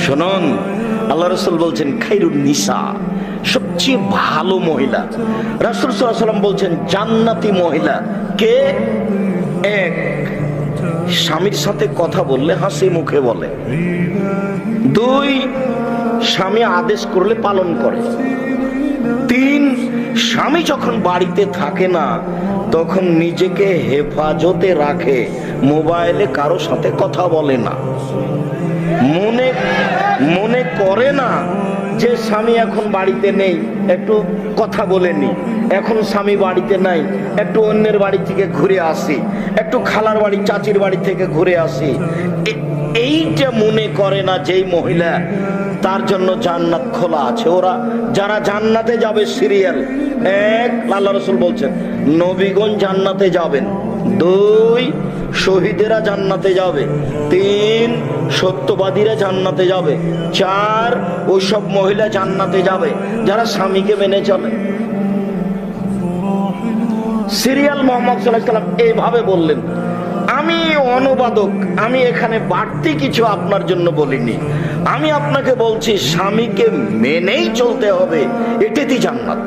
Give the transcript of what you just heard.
শুনুন, আল্লাহ রাসূল বলছেন খায়রুন নিসা, সবচেয়ে ভালো মহিলা। রাসূল সাল্লাল্লাহু আলাইহি ওয়াসাল্লাম বলছেন জান্নাতি মহিলা কে? এক, স্বামীর সাথে কথা বললে হাসি মুখে বলে। দুই, স্বামী আদেশ করলে পালন করে। তিন, স্বামী যখন বাড়িতে থাকে না তখন নিজেকে হেফাজতে রাখে, মোবাইলে কারো সাথে কথা বলে না, মনে করে না যে স্বামী এখন বাড়িতে নেই, একটু কথা বলে নি, এখন স্বামী বাড়িতে নাই, একটু অন্যের বাড়ি থেকে ঘুরে আসি, একটু খালার বাড়ি চাচির বাড়ি থেকে ঘুরে আসি। এইটা মনে করে না যেই মহিলা, তার জন্য জান্নাত খোলা আছে। ওরা যারা জান্নাতে যাবে সিরিয়াল এক, আল্লাহ রাসূল বলছেন নবীগণ জান্নাতে যাবেন। দুই, শহীদেরা জান্নাতে যাবে। তিন, সত্যবাদীরা জান্নাতে যাবে। চার, ওইসব মহিলা জান্নাতে যাবে যারা স্বামীকে মেনে চলে। সিরিয়াল মুহাম্মদ সাল্লাল্লাহু আলাইহি ওয়াসাল্লাম এইভাবে বললেন। আমি অনুবাদক, আমি এখানে বাড়তি কিছু আপনার জন্য বলিনি। আমি আপনাকে বলছি স্বামীকে মেনেই চলতে হবে, এটাই জান্নাত।